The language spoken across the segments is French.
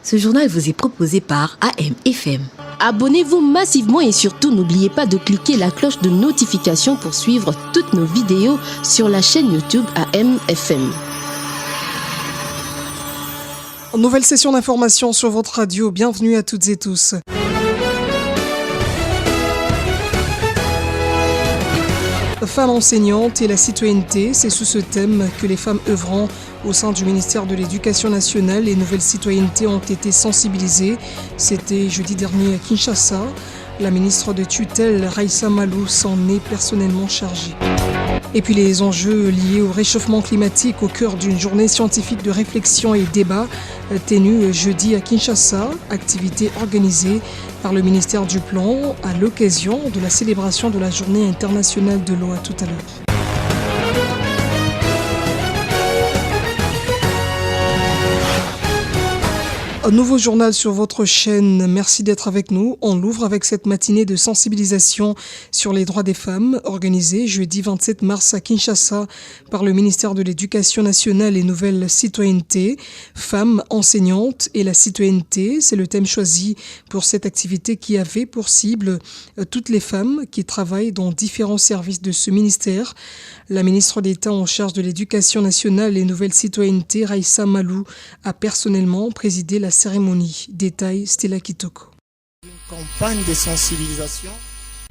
Ce journal vous est proposé par AM/FM. Abonnez-vous massivement et surtout n'oubliez pas de cliquer la cloche de notification pour suivre toutes nos vidéos sur la chaîne YouTube AM/FM. Nouvelle session d'information sur votre radio, bienvenue à toutes et tous. Femmes enseignantes et la citoyenneté, c'est sous ce thème que les femmes œuvrant au sein du ministère de l'Éducation nationale et Nouvelle Citoyenneté ont été sensibilisées. C'était jeudi dernier à Kinshasa. La ministre de tutelle, Raissa Malou, s'en est personnellement chargée. Et puis les enjeux liés au réchauffement climatique au cœur d'une journée scientifique de réflexion et débat tenue jeudi à Kinshasa, activité organisée par le ministère du Plan à l'occasion de la célébration de la Journée internationale de l'eau. À tout à l'heure. Un nouveau journal sur votre chaîne, merci d'être avec nous. On l'ouvre avec cette matinée de sensibilisation sur les droits des femmes, organisée jeudi 27 mars à Kinshasa par le ministère de l'Éducation nationale et Nouvelle Citoyenneté. Femmes enseignantes et la citoyenneté, c'est le thème choisi pour cette activité qui avait pour cible toutes les femmes qui travaillent dans différents services de ce ministère. La ministre d'État en charge de l'Éducation nationale et Nouvelle Citoyenneté, Raissa Malou, a personnellement présidé la cérémonie. Détail, Stella Kitoko. Une campagne de sensibilisation.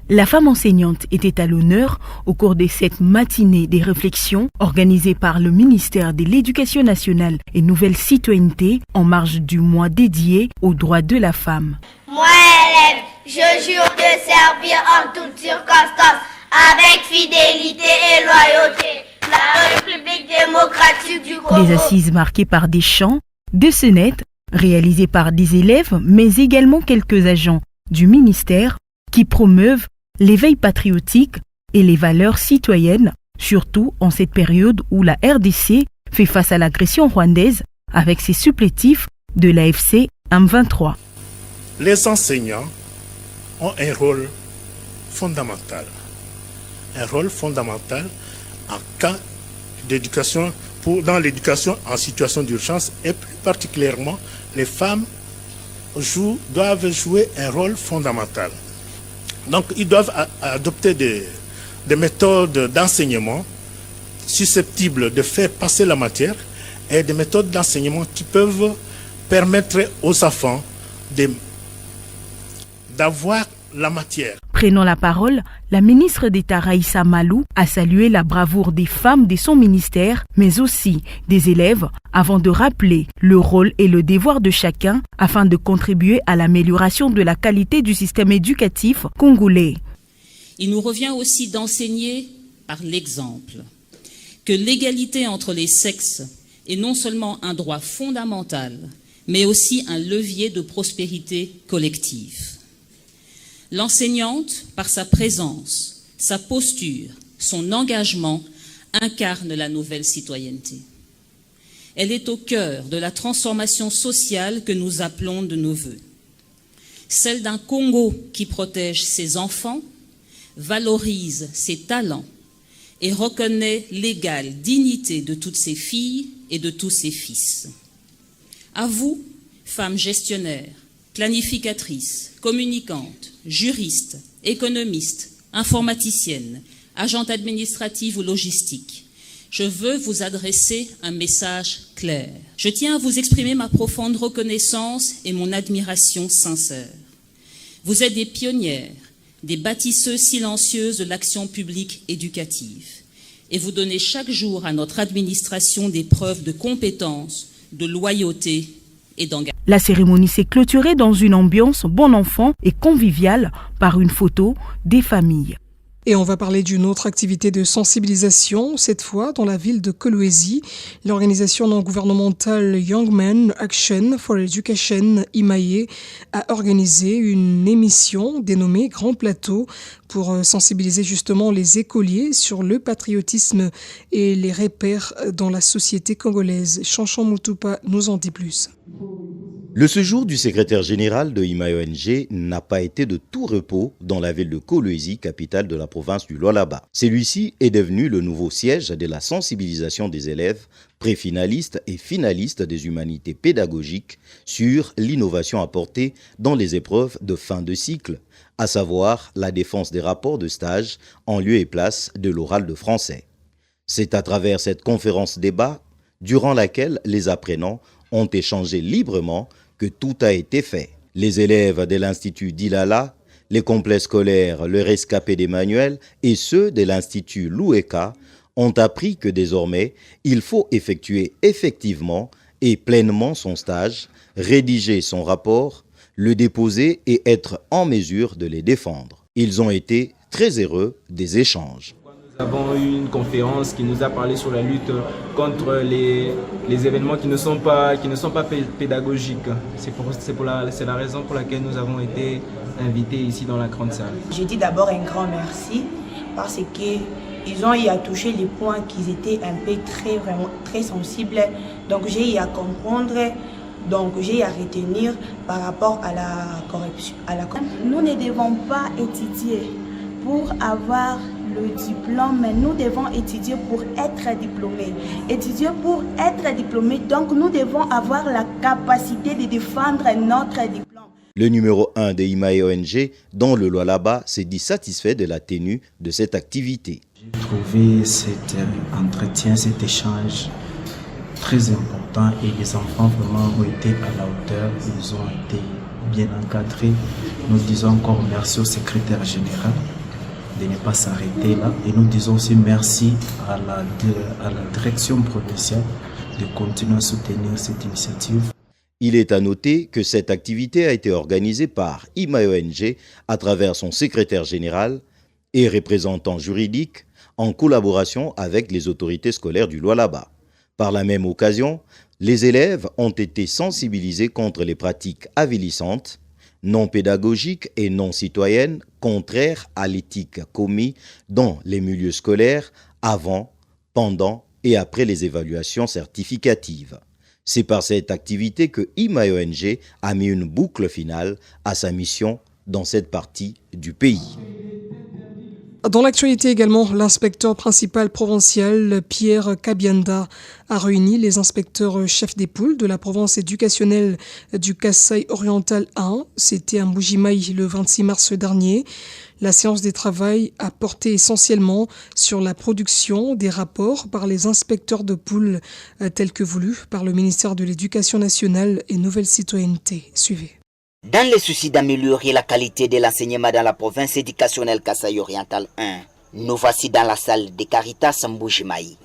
La femme enseignante était à l'honneur au cours de cette matinée des réflexions organisée par le ministère de l'Éducation nationale et Nouvelle Citoyenneté en marge du mois dédié aux droits de la femme. Moi, élève, je jure de servir en toutes circonstances avec fidélité et loyauté la République démocratique du Congo. Des assises marquées par des chants, des sonnettes réalisées par des élèves, mais également quelques agents du ministère qui promeuvent l'éveil patriotique et les valeurs citoyennes, surtout en cette période où la RDC fait face à l'agression rwandaise avec ses supplétifs de l'AFC M23. Les enseignants ont un rôle fondamental. Un rôle fondamental en cas d'éducation, dans l'éducation en situation d'urgence et plus particulièrement les femmes doivent jouer un rôle fondamental. Donc ils doivent adopter des méthodes d'enseignement susceptibles de faire passer la matière et des méthodes d'enseignement qui peuvent permettre aux enfants d'avoir la matière. Prenant la parole, la ministre d'État Raissa Malou a salué la bravoure des femmes de son ministère, mais aussi des élèves, avant de rappeler le rôle et le devoir de chacun afin de contribuer à l'amélioration de la qualité du système éducatif congolais. Il nous revient aussi d'enseigner par l'exemple que l'égalité entre les sexes est non seulement un droit fondamental, mais aussi un levier de prospérité collective. L'enseignante, par sa présence, sa posture, son engagement, incarne la nouvelle citoyenneté. Elle est au cœur de la transformation sociale que nous appelons de nos vœux. Celle d'un Congo qui protège ses enfants, valorise ses talents et reconnaît l'égale dignité de toutes ses filles et de tous ses fils. À vous, femmes gestionnaires, planificatrices, communicantes, juristes, économistes, informaticiennes, agentes administratives ou logistiques, je veux vous adresser un message clair. Je tiens à vous exprimer ma profonde reconnaissance et mon admiration sincère. Vous êtes des pionnières, des bâtisseuses silencieuses de l'action publique éducative. Et vous donnez chaque jour à notre administration des preuves de compétence, de loyauté et d'engagement. La cérémonie s'est clôturée dans une ambiance bon enfant et conviviale par une photo des familles. Et on va parler d'une autre activité de sensibilisation, cette fois dans la ville de Kolwezi. L'organisation non gouvernementale Young Men Action for Education, IMAE, a organisé une émission dénommée Grand Plateau pour sensibiliser justement les écoliers sur le patriotisme et les repères dans la société congolaise. Chanchan Mutupa nous en dit plus. Le séjour du secrétaire général de IMA-ONG n'a pas été de tout repos dans la ville de Kolwezi, capitale de la province du Lualaba. Celui-ci est devenu le nouveau siège de la sensibilisation des élèves préfinalistes et finalistes des humanités pédagogiques sur l'innovation apportée dans les épreuves de fin de cycle, à savoir la défense des rapports de stage en lieu et place de l'oral de français. C'est à travers cette conférence-débat, durant laquelle les apprenants ont échangé librement que tout a été fait. Les élèves de l'Institut d'Ilala, les complexes scolaires Le Rescapé d'Emmanuel et ceux de l'Institut Loueka ont appris que désormais, il faut effectuer effectivement et pleinement son stage, rédiger son rapport, le déposer et être en mesure de les défendre. Ils ont été très heureux des échanges. Nous avons eu une conférence qui nous a parlé sur la lutte contre les événements qui ne sont pas pédagogiques. C'est la raison pour laquelle nous avons été invités ici dans la grande salle. Je dis d'abord un grand merci parce qu'ils ont eu à toucher les points qui étaient un peu très sensibles. Donc j'ai eu à comprendre, donc j'ai eu à retenir par rapport à la corruption. Nous ne devons pas étudier pour avoir le diplôme, nous devons étudier pour être diplômés. Étudier pour être diplômés, donc nous devons avoir la capacité de défendre notre diplôme. Le numéro 1 de IMA-ONG dans le Lualaba s'est dit satisfait de la tenue de cette activité. J'ai trouvé cet entretien, cet échange très important et les enfants vraiment ont été à la hauteur, ils ont été bien encadrés. Nous disons encore merci au secrétaire général de ne pas s'arrêter là. Et nous disons aussi merci à la direction provinciale de continuer à soutenir cette initiative. Il est à noter que cette activité a été organisée par IMA-ONG à travers son secrétaire général et représentant juridique en collaboration avec les autorités scolaires du Lualaba. Par la même occasion, les élèves ont été sensibilisés contre les pratiques avilissantes, non pédagogiques et non citoyennes, contraires à l'éthique commis dans les milieux scolaires avant, pendant et après les évaluations certificatives. C'est par cette activité que IMA-ONG a mis une boucle finale à sa mission dans cette partie du pays. Dans l'actualité également, l'inspecteur principal provincial Pierre Kabianda a réuni les inspecteurs chefs des pôles de la province éducationnelle du Kasaï oriental 1. C'était à Mbujimaï le 26 mars dernier. La séance des travaux a porté essentiellement sur la production des rapports par les inspecteurs de pôles tels que voulus par le ministère de l'Éducation nationale et Nouvelle Citoyenneté. Suivez. Dans le souci d'améliorer la qualité de l'enseignement dans la province éducationnelle Kasaï oriental 1, nous voici dans la salle de Caritas Mbujimaï.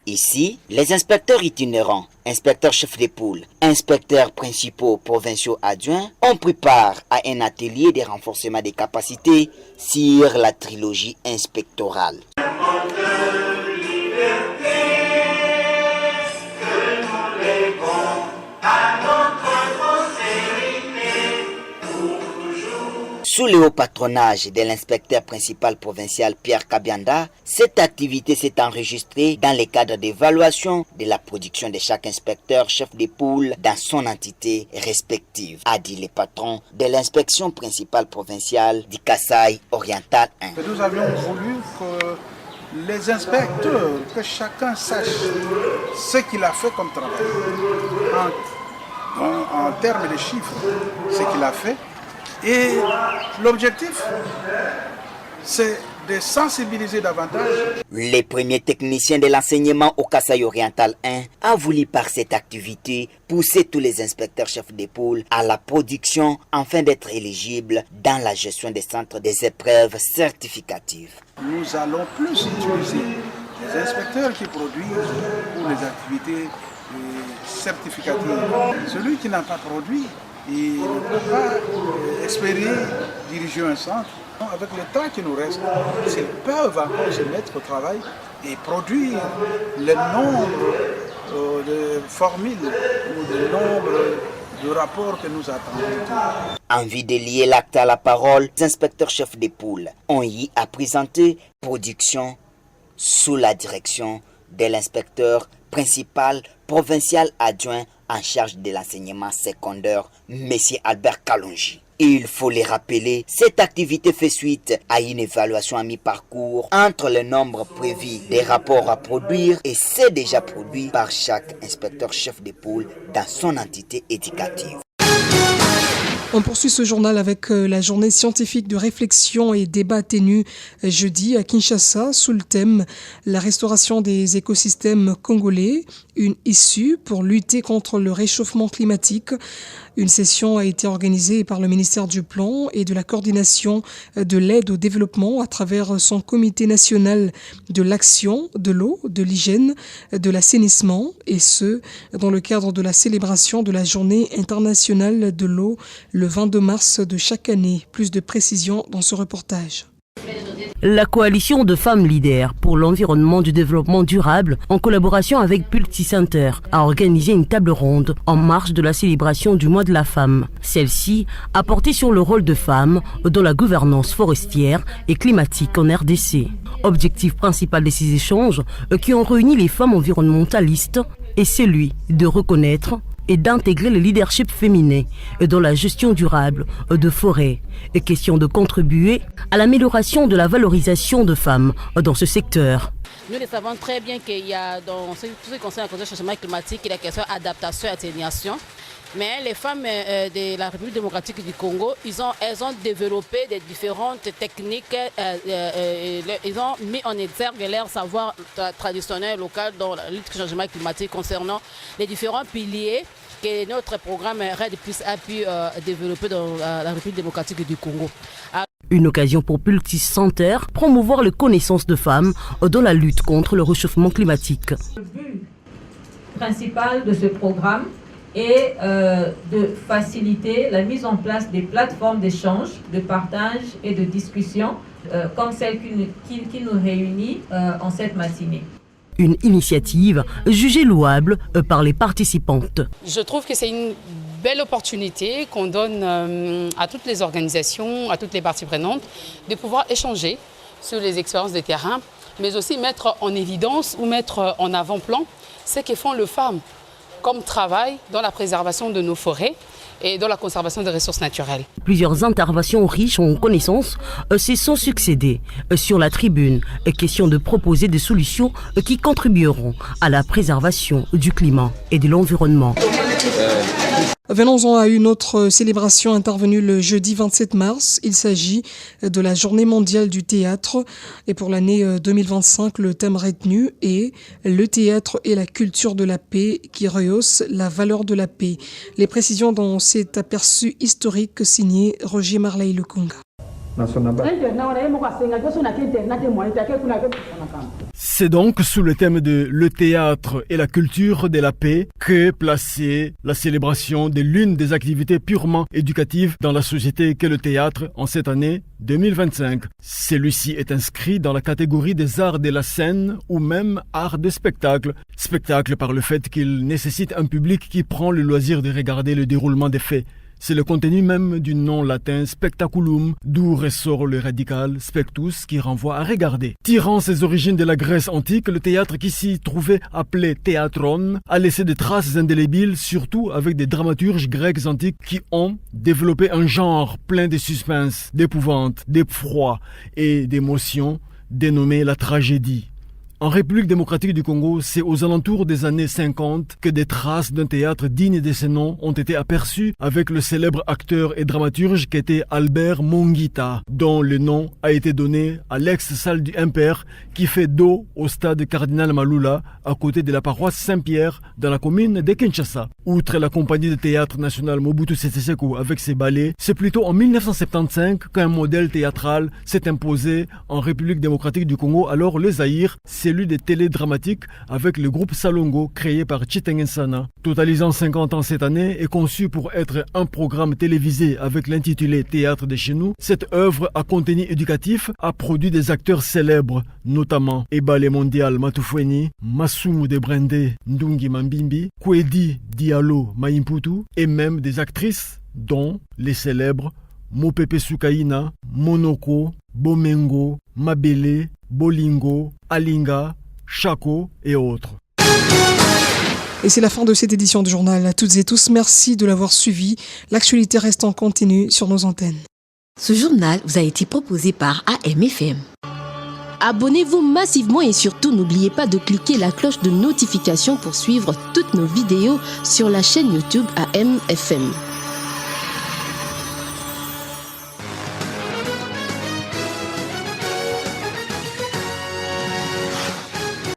Ici, les inspecteurs itinérants, inspecteurs chefs des pôles, inspecteurs principaux provinciaux adjoints ont pris part à un atelier de renforcement des capacités sur la trilogie inspectorale. Sous le haut patronage de l'inspecteur principal provincial Pierre Kabianda, cette activité s'est enregistrée dans le cadre d'évaluation de la production de chaque inspecteur chef de pôle dans son entité respective, a dit le patron de l'inspection principale provinciale du Kasaï oriental 1. Nous avions voulu que les inspecteurs, que chacun sache ce qu'il a fait comme travail, en termes de chiffres, ce qu'il a fait. Et l'objectif, c'est de sensibiliser davantage. Les premiers techniciens de l'enseignement au Kasaï oriental 1 a voulu par cette activité pousser tous les inspecteurs chefs de pôle à la production afin d'être éligibles dans la gestion des centres des épreuves certificatives. Nous allons plus utiliser les inspecteurs qui produisent pour les activités certificatives. Celui qui n'a pas produit, il ne peut pas espérer diriger un centre. Avec le temps qui nous reste, s'ils peuvent encore se mettre au travail et produire le nombre de formules ou le nombre de rapports que nous attendons. Envie de lier l'acte à la parole, les inspecteurs chefs des pôles ont eu à présenter production sous la direction de l'inspecteur principal provincial adjoint en charge de l'enseignement secondaire, M. Albert Kalonji. Il faut les rappeler, cette activité fait suite à une évaluation à mi-parcours entre le nombre prévu des rapports à produire et ceux déjà produits par chaque inspecteur chef de pôle dans son entité éducative. On poursuit ce journal avec la journée scientifique de réflexion et débat tenue jeudi à Kinshasa sous le thème « La restauration des écosystèmes congolais, une issue pour lutter contre le réchauffement climatique ». Une session a été organisée par le ministère du Plan et de la coordination de l'aide au développement à travers son comité national de l'action, de l'eau, de l'hygiène, de l'assainissement, et ce, dans le cadre de la célébration de la journée internationale de l'eau le 22 mars de chaque année. Plus de précisions dans ce reportage. La coalition de femmes leaders pour l'environnement du développement durable, en collaboration avec Pulti Center, a organisé une table ronde en marge de la célébration du mois de la femme. Celle-ci a porté sur le rôle de femmes dans la gouvernance forestière et climatique en RDC. Objectif principal de ces échanges qui ont réuni les femmes environnementalistes est celui de reconnaître et d'intégrer le leadership féminin dans la gestion durable de forêts et question de contribuer à l'amélioration de la valorisation de femmes dans ce secteur. Nous le savons très bien qu'il y a dans tout ce qui concerne le changement climatique, il y a la question adaptation et atténuation. Mais les femmes de la République démocratique du Congo, elles ont développé des différentes techniques, ils ont mis en exergue leur savoir traditionnel local dans la lutte contre le changement climatique concernant les différents piliers que notre programme RED a pu développer dans la République démocratique du Congo. Une occasion pour Pulti Center promouvoir les connaissances de femmes dans la lutte contre le réchauffement climatique. Le but principal de ce programme est de faciliter la mise en place des plateformes d'échange, de partage et de discussion comme celle qui nous réunit en cette matinée. Une initiative jugée louable par les participantes. Je trouve que c'est une belle opportunité qu'on donne à toutes les organisations, à toutes les parties prenantes, de pouvoir échanger sur les expériences de terrain, mais aussi mettre en évidence ou mettre en avant-plan ce que font les femmes comme travail dans la préservation de nos forêts et dans la conservation des ressources naturelles. Plusieurs interventions riches en connaissances se sont succédées sur la tribune. Question de proposer des solutions qui contribueront à la préservation du climat et de l'environnement. Venons-en à une autre célébration intervenue le jeudi 27 mars. Il s'agit de la Journée mondiale du théâtre. Et pour l'année 2025, le thème retenu est le théâtre et la culture de la paix qui rehausse la valeur de la paix. Les précisions dans cet aperçu historique signé Roger Marley Lukunga. C'est donc sous le thème de le théâtre et la culture de la paix que placée la célébration de l'une des activités purement éducatives dans la société qu'est le théâtre en cette année 2025. Celui-ci est inscrit dans la catégorie des arts de la scène ou même arts de spectacle. Spectacle par le fait qu'il nécessite un public qui prend le loisir de regarder le déroulement des faits. C'est le contenu même du nom latin spectaculum, d'où ressort le radical spectus qui renvoie à regarder. Tirant ses origines de la Grèce antique, le théâtre qui s'y trouvait appelé théatron a laissé des traces indélébiles, surtout avec des dramaturges grecs antiques qui ont développé un genre plein de suspense, d'épouvante, d'effroi et d'émotion dénommé la tragédie. En République démocratique du Congo, c'est aux alentours des années 50 que des traces d'un théâtre digne de ce nom ont été aperçues avec le célèbre acteur et dramaturge qui était Albert Mongita, dont le nom a été donné à l'ex-salle du Impair qui fait dos au stade Cardinal Malula à côté de la paroisse Saint-Pierre dans la commune de Kinshasa. Outre la compagnie de théâtre national Mobutu Sese Seko avec ses ballets, c'est plutôt en 1975 qu'un modèle théâtral s'est imposé en République démocratique du Congo, alors le Zaïre, celui des télédramatiques avec le groupe Salongo créé par Chitengensana. Totalisant 50 ans cette année et conçu pour être un programme télévisé avec l'intitulé Théâtre de chez nous, cette œuvre à contenu éducatif a produit des acteurs célèbres, notamment Ebale Mondial Matufweni, Masumu de Brende Ndungi Mambimbi, Kwedi Diallo Maimputu et même des actrices dont les célèbres Mopepe Sukaina, Monoko, Bomengo, Mabele, Bolingo, Alinga, Chako et autres. Et c'est la fin de cette édition du journal. À toutes et tous, merci de l'avoir suivi. L'actualité reste en continu sur nos antennes. Ce journal vous a été proposé par AM/FM. Abonnez-vous massivement et surtout n'oubliez pas de cliquer la cloche de notification pour suivre toutes nos vidéos sur la chaîne YouTube AM/FM.